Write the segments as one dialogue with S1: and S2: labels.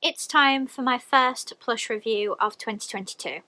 S1: it's time for my first plush review of 2022.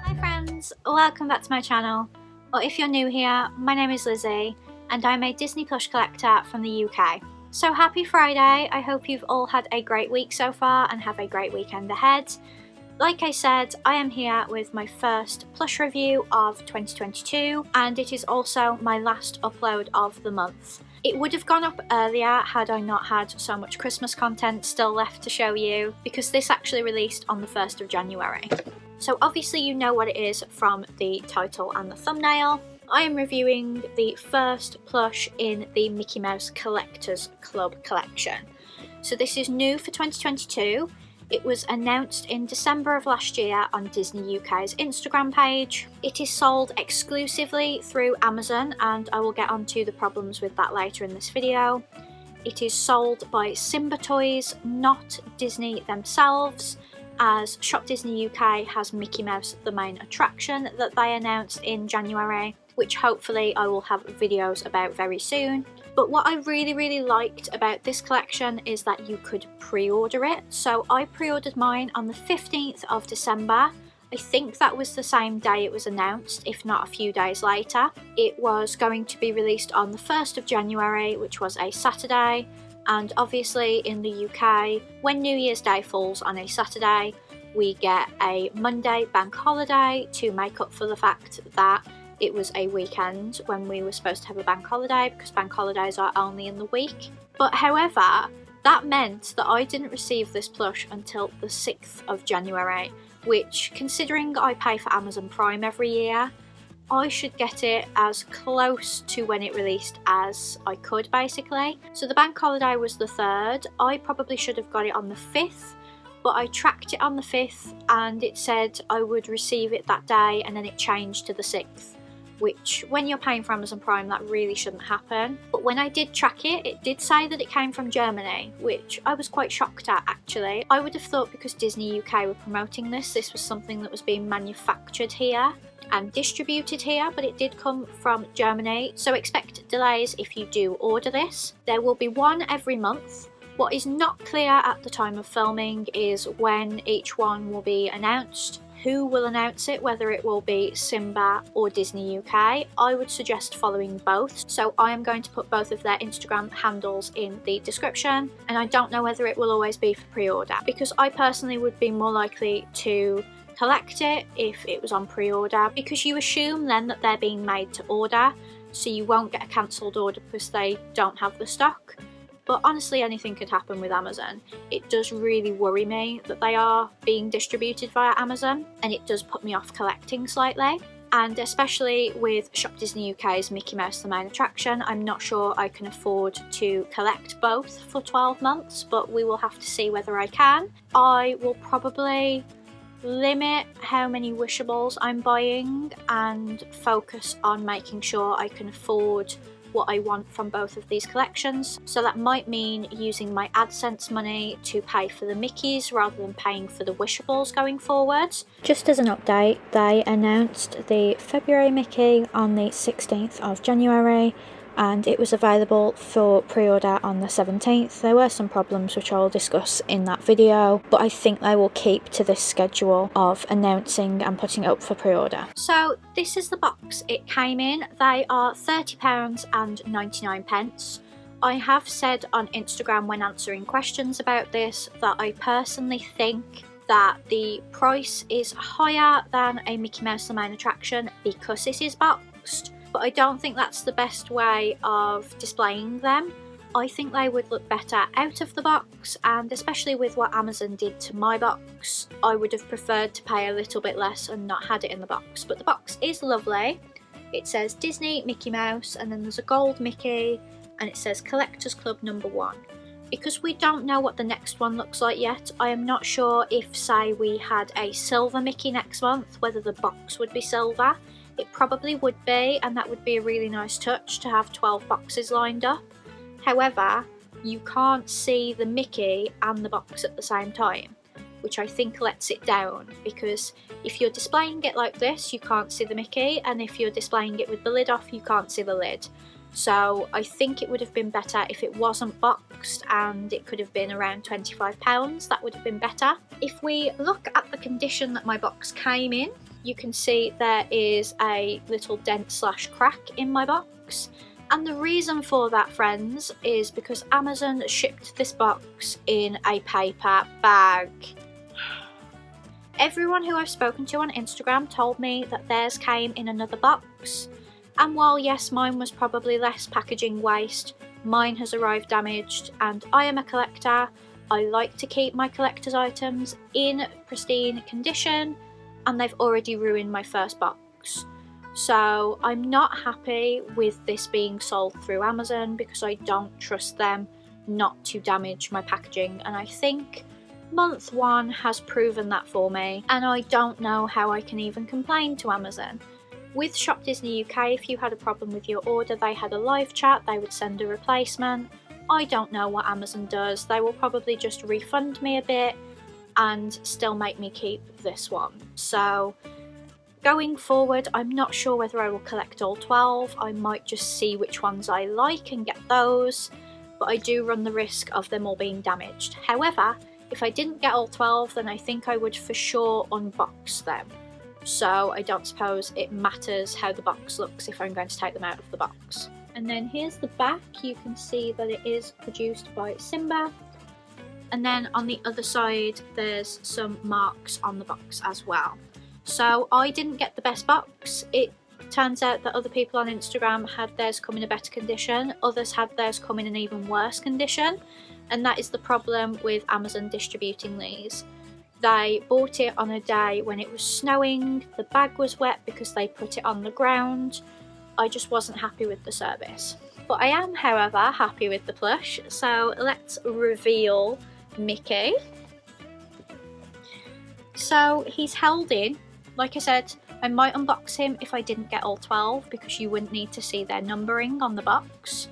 S1: Hi friends, welcome back to my channel, or if you're new here, my name is Lizzie and I'm a Disney Plush collector from the UK. So happy Friday, I hope you've all had a great week so far and have a great weekend ahead. Like I said, I am here with my first plush review of 2022 and it is also my last upload of the month. It would have gone up earlier had I not had so much Christmas content still left to show you, because this actually released on the 1st of January. So obviously you know what it is from the title and the thumbnail. I am reviewing the first plush in the Mickey Mouse Collectors Club collection. So this is new for 2022. It was announced in December of last year on Disney UK's Instagram page. It is sold exclusively through Amazon and I will get onto the problems with that later in this video. It is sold by Simba Toys, not Disney themselves, as Shop Disney UK has Mickey Mouse the main attraction that they announced in January, which hopefully I will have videos about very soon. But what I really liked about this collection is that you could pre-order it. So I pre-ordered mine on the 15th of December. I think that was the same day it was announced, if not a few days later. It was going to be released on the 1st of January, which was a Saturday. And obviously in the UK, when New Year's Day falls on a Saturday, we get a Monday bank holiday to make up for the fact that it was a weekend when we were supposed to have a bank holiday, because bank holidays are only in the week. But however, that meant that I didn't receive this plush until the 6th of January, which, considering I pay for Amazon Prime every year, I should get it as close to when it released as I could, basically. So the bank holiday was the 3rd. I probably should have got it on the 5th, but I tracked it on the 5th and it said I would receive it that day, and then it changed to the 6th. Which, when you're paying for Amazon Prime, that really shouldn't happen. But when I did track it, it did say that it came from Germany, which I was quite shocked at, actually. I would have thought because Disney UK were promoting this was something that was being manufactured here and distributed here, but it did come from Germany. So expect delays if you do order this. There will be one every month. What is not clear at the time of filming is when each one will be announced. Who will announce it, whether it will be Simba or Disney UK. I would suggest following both, so I am going to put both of their Instagram handles in the description, and I don't know whether it will always be for pre-order, because I personally would be more likely to collect it if it was on pre-order, because you assume then that they're being made to order, so you won't get a cancelled order because they don't have the stock. But honestly, anything could happen with Amazon. It does really worry me that they are being distributed via Amazon, and it does put me off collecting slightly. And especially with Shop Disney UK's Mickey Mouse the main attraction, I'm not sure I can afford to collect both for 12 months, but we will have to see whether I can. I will probably limit how many wishables I'm buying and focus on making sure I can afford what I want from both of these collections. So that might mean using my AdSense money to pay for the Mickeys rather than paying for the wishables going forward. Just as an update, they announced the February Mickey on the 16th of January and it was available for pre-order on the 17th. There were some problems which I'll discuss in that video, but I think they will keep to this schedule of announcing and putting it up for pre-order. So this is the box it came in. They are £30.99. I have said on Instagram when answering questions about this that I personally think that the price is higher than a Mickey Mouse the main attraction because it is boxed. But I don't think that's the best way of displaying them. I think they would look better out of the box, and especially with what Amazon did to my box, I would have preferred to pay a little bit less and not had it in the box. But the box is lovely. It says Disney Mickey Mouse, and then there's a gold Mickey, and it says Collectors Club #1. Because we don't know what the next one looks like yet, I am not sure if, say, we had a silver Mickey next month, whether the box would be silver. It probably would be, and that would be a really nice touch to have 12 boxes lined up. However, you can't see the Mickey and the box at the same time. which I think lets it down, because if you're displaying it like this you can't see the Mickey, and if you're displaying it with the lid off you can't see the lid. So I think it would have been better if it wasn't boxed and it could have been around £25. That would have been better. If we look at the condition that my box came in, you can see there is a little dent / crack in my box. And the reason for that, friends, is because Amazon shipped this box in a paper bag. Everyone who I've spoken to on Instagram told me that theirs came in another box. And while yes, mine was probably less packaging waste, mine has arrived damaged, and I am a collector. I like to keep my collector's items in pristine condition, and they've already ruined my first box. So I'm not happy with this being sold through Amazon because I don't trust them not to damage my packaging, and I think month 1 has proven that for me, and I don't know how I can even complain to Amazon. With Shop Disney UK, if you had a problem with your order, they had a live chat, they would send a replacement. I don't know what Amazon does. They will probably just refund me a bit and still make me keep this one. So going forward, I'm not sure whether I will collect all 12. I might just see which ones I like and get those, but I do run the risk of them all being damaged. However, if I didn't get all 12, then I think I would for sure unbox them. So I don't suppose it matters how the box looks if I'm going to take them out of the box. And then here's the back. You can see that it is produced by Simba. And then on the other side there's some marks on the box as well. So I didn't get the best box. It turns out that other people on Instagram had theirs come in a better condition. Others had theirs come in an even worse condition. And that is the problem with Amazon distributing these. They bought it on a day when it was snowing, the bag was wet because they put it on the ground. I just wasn't happy with the service. But I am, however, happy with the plush, so let's reveal Mickey. So he's held in. Like I said, I might unbox him if I didn't get all 12 because you wouldn't need to see their numbering on the box.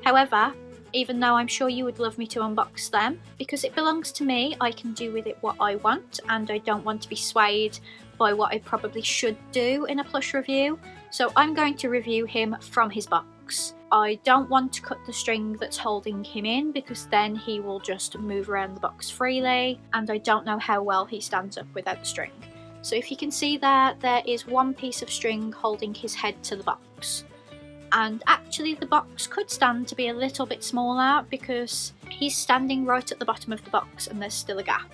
S1: However, even though I'm sure you would love me to unbox them, because it belongs to me, I can do with it what I want, and I don't want to be swayed by what I probably should do in a plush review. So I'm going to review him from his box. I don't want to cut the string that's holding him in because then he will just move around the box freely, and I don't know how well he stands up without the string. So if you can see there is one piece of string holding his head to the box. And actually the box could stand to be a little bit smaller because he's standing right at the bottom of the box and there's still a gap.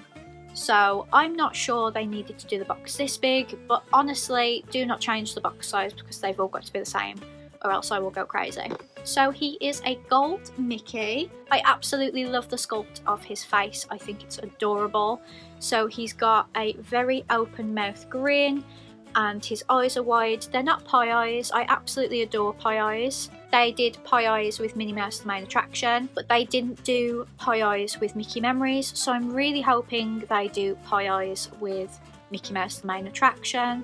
S1: So I'm not sure they needed to do the box this big, but honestly do not change the box size because they've all got to be the same or else I will go crazy. So he is a gold Mickey. I absolutely love the sculpt of his face. I think it's adorable. So he's got a very open mouth grin, and his eyes are wide. They're not pie eyes. I absolutely adore pie eyes. They did pie eyes with Minnie Mouse the Main Attraction, but they didn't do pie eyes with Mickey Memories, so I'm really hoping they do pie eyes with Mickey Mouse the Main Attraction.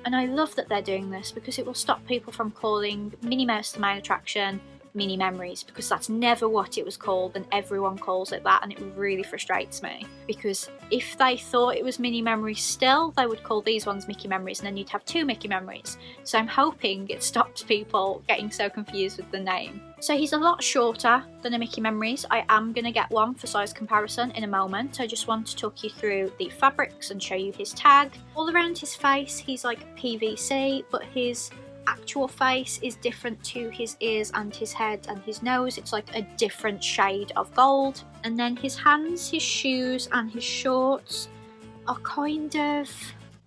S1: And I love that they're doing this because it will stop people from calling Minnie Mouse the Main Attraction Mini Memories, because that's never what it was called and everyone calls it that, and it really frustrates me because if they thought it was Mini Memories still, they would call these ones Mickey Memories and then you'd have 2 Mickey Memories. So I'm hoping it stops people getting so confused with the name. So he's a lot shorter than a Mickey Memories. I am going to get one for size comparison in a moment. I just want to talk you through the fabrics and show you his tag. All around his face he's like PVC, but his actual face is different to his ears and his head and his nose. It's like a different shade of gold. And then his hands, his shoes and his shorts are kind of,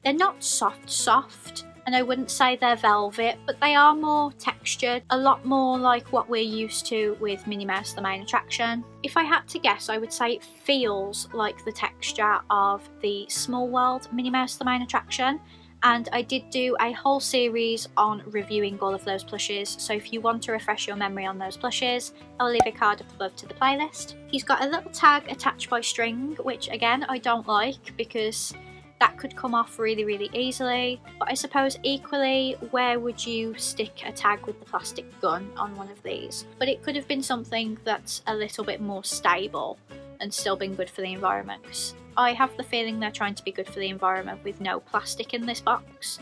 S1: they're not soft, and I wouldn't say they're velvet, but they are more textured, a lot more like what we're used to with Minnie Mouse the Main Attraction. If I had to guess, I would say it feels like the texture of the Small World Minnie Mouse the Main Attraction. And I did do a whole series on reviewing all of those plushes, so if you want to refresh your memory on those plushes, I'll leave a card up above to the playlist. He's got a little tag attached by string, which again I don't like because that could come off really easily. But I suppose equally, where would you stick a tag with the plastic gun on one of these? But it could have been something that's a little bit more stable and still been good for the environment. I have the feeling they're trying to be good for the environment with no plastic in this box,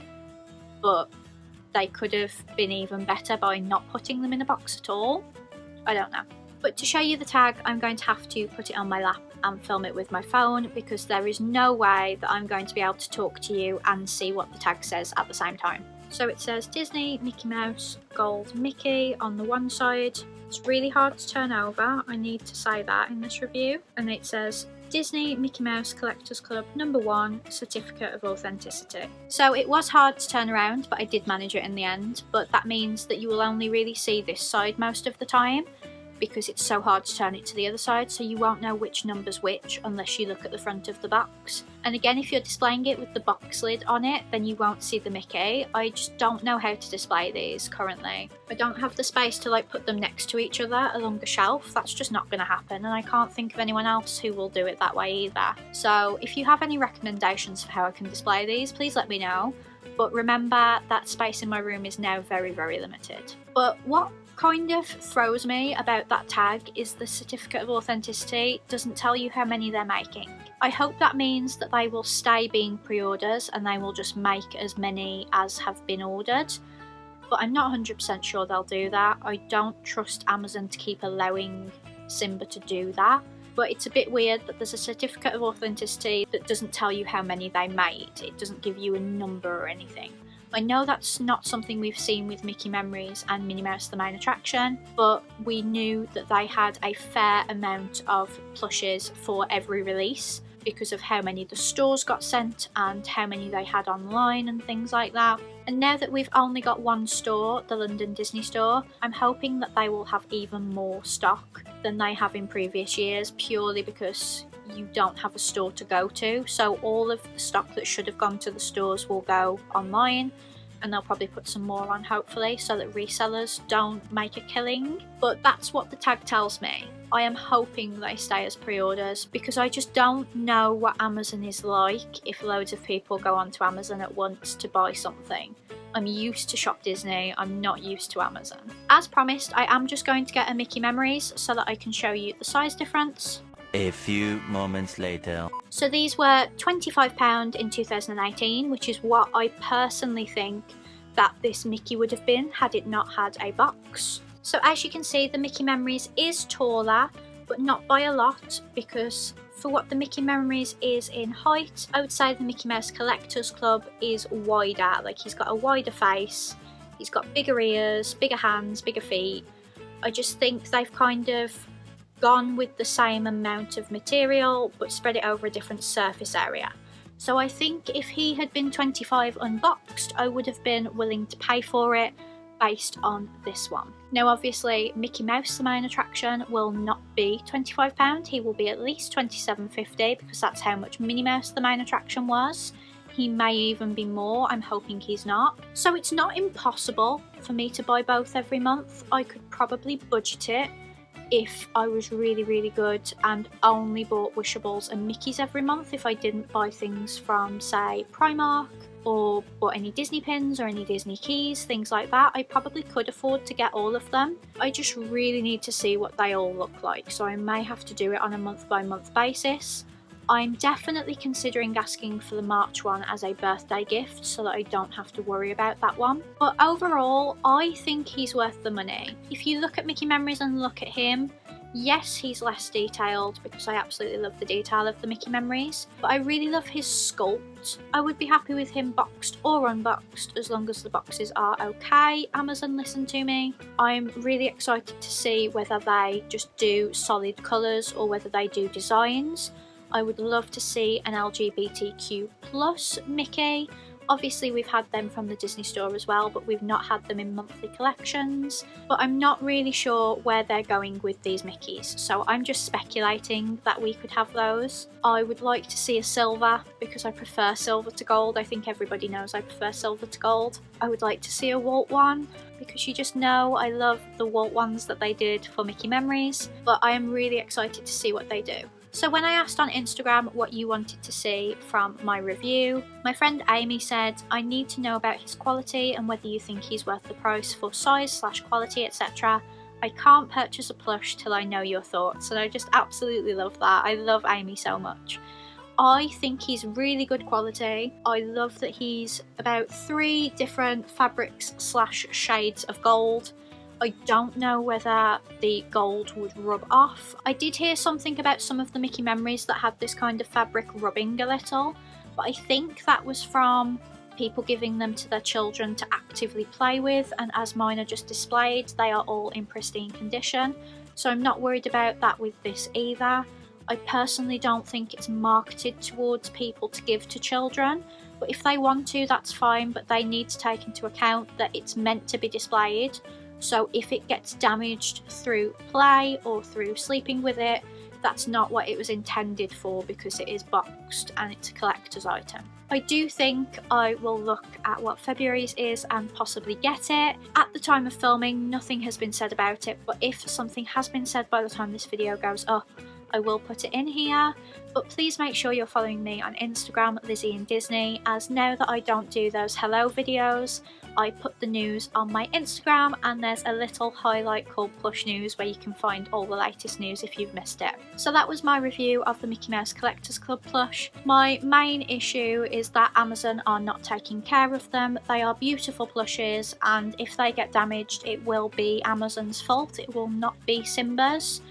S1: but they could have been even better by not putting them in a box at all. I don't know. But to show you the tag, I'm going to have to put it on my lap and film it with my phone, because there is no way that I'm going to be able to talk to you and see what the tag says at the same time. So it says Disney, Mickey Mouse, Gold Mickey on the one side. It's really hard to turn over, I need to say that in this review. And it says Disney Mickey Mouse Collectors Club #1 Certificate of Authenticity. So it was hard to turn around, but I did manage it in the end. But that means that you will only really see this side most of the time, because it's so hard to turn it to the other side, so you won't know which number's which unless you look at the front of the box. And again, if you're displaying it with the box lid on it, then you won't see the Mickey. I just don't know how to display these currently. I don't have the space to like put them next to each other along a shelf. That's just not going to happen, and I can't think of anyone else who will do it that way either. So if you have any recommendations for how I can display these, please let me know. But remember that space in my room is now very, very limited. But what kind of throws me about that tag is the certificate of authenticity doesn't tell you how many they're making. I hope that means that they will stay being pre-orders and they will just make as many as have been ordered, but I'm not 100% sure they'll do that. I don't trust Amazon to keep allowing Simba to do that, but it's a bit weird that there's a certificate of authenticity that doesn't tell you how many they made. It doesn't give you a number or anything. I know that's not something we've seen with Mickey Memories and Minnie Mouse the Main Attraction, but we knew that they had a fair amount of plushes for every release because of how many the stores got sent and how many they had online and things like that. And now that we've only got one store, the London Disney store, I'm hoping that they will have even more stock than they have in previous years, purely because you don't have a store to go to, so all of the stock that should have gone to the stores will go online, and they'll probably put some more on hopefully so that resellers don't make a killing. But that's what the tag tells me. I am hoping they stay as pre-orders, because I just don't know what Amazon is like if loads of people go onto Amazon at once to buy something. I'm used to Shop Disney, I'm not used to Amazon. As promised, I am just going to get a Mickey Memories so that I can show you the size difference.
S2: A few moments later.
S1: So these were £25 in 2018, which is what I personally think that this Mickey would have been had it not had a box. So as you can see, the Mickey Memories is taller, but not by a lot, because for what the Mickey Memories is in height, I would say the Mickey Mouse Collectors Club is wider. Like, he's got a wider face, he's got bigger ears, bigger hands, bigger feet. I just think they've kind of gone with the same amount of material but spread it over a different surface area. So I think if he had been 25 unboxed, I would have been willing to pay for it based on this one. Now obviously Mickey Mouse the Main Attraction will not be £25, he will be at least £27.50, because that's how much Minnie Mouse the Main Attraction was. He may even be more, I'm hoping he's not. So it's not impossible for me to buy both every month. I could probably budget it if I was really, really good and only bought Wishables and Mickeys every month. If I didn't buy things from, say, Primark, or bought any Disney pins or any Disney keys, things like that, I probably could afford to get all of them. I just really need to see what they all look like, so I may have to do it on a month-by-month basis. I'm definitely considering asking for the March one as a birthday gift so that I don't have to worry about that one. But overall, I think he's worth the money. If you look at Mickey Memories and look at him, yes, he's less detailed, because I absolutely love the detail of the Mickey Memories, but I really love his sculpt. I would be happy with him boxed or unboxed as long as the boxes are okay. Amazon, listen to me. I'm really excited to see whether they just do solid colours or whether they do designs. I would love to see an LGBTQ plus Mickey. Obviously we've had them from the Disney store as well, but we've not had them in monthly collections. But I'm not really sure where they're going with these Mickeys, so I'm just speculating that we could have those. I would like to see a silver, because I prefer silver to gold. I think everybody knows I prefer silver to gold. I would like to see a Walt one, because you just know I love the Walt ones that they did for Mickey Memories, but I am really excited to see what they do. So when I asked on Instagram what you wanted to see from my review, my friend Amy said, I need to know about his quality and whether you think he's worth the price for size/quality, etc. I can't purchase a plush till I know your thoughts. And I just absolutely love that. I love Amy so much. I think he's really good quality. I love that he's about 3 different fabrics / shades of gold. I don't know whether the gold would rub off. I did hear something about some of the Mickey memories that had this kind of fabric rubbing a little, but I think that was from people giving them to their children to actively play with, and as mine are just displayed, they are all in pristine condition, so I'm not worried about that with this either. I personally don't think it's marketed towards people to give to children, but if they want to, that's fine, but they need to take into account that it's meant to be displayed, so if it gets damaged through play or through sleeping with it, that's not what it was intended for, because it is boxed and it's a collector's item. I do think I will look at what February's is and possibly get it. At the time of filming, nothing has been said about it, but if something has been said by the time this video goes up, I will put it in here. But please make sure you're following me on Instagram, lizeindisney, as now that I don't do those hello videos, I put the news on my Instagram, and there's a little highlight called Plush News where you can find all the latest news if you've missed it. So that was my review of the Mickey Mouse Collectors Club plush. My main issue is that Amazon are not taking care of them. They are beautiful plushes, and if they get damaged, it will be Amazon's fault. It will not be Simba's.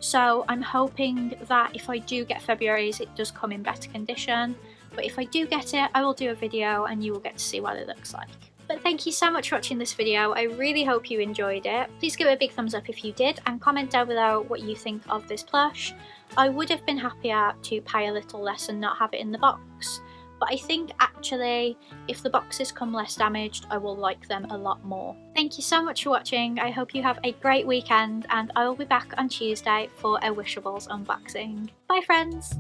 S1: So I'm hoping that if I do get February's, it does come in better condition. But if I do get it, I will do a video and you will get to see what it looks like. But thank you so much for watching this video. I really hope you enjoyed it. Please give it a big thumbs up if you did, and comment down below what you think of this plush. I would have been happier to pay a little less and not have it in the box, but I think actually if the boxes come less damaged, I will like them a lot more. Thank you so much for watching. I hope you have a great weekend, and I will be back on Tuesday for a Wishables unboxing. Bye friends!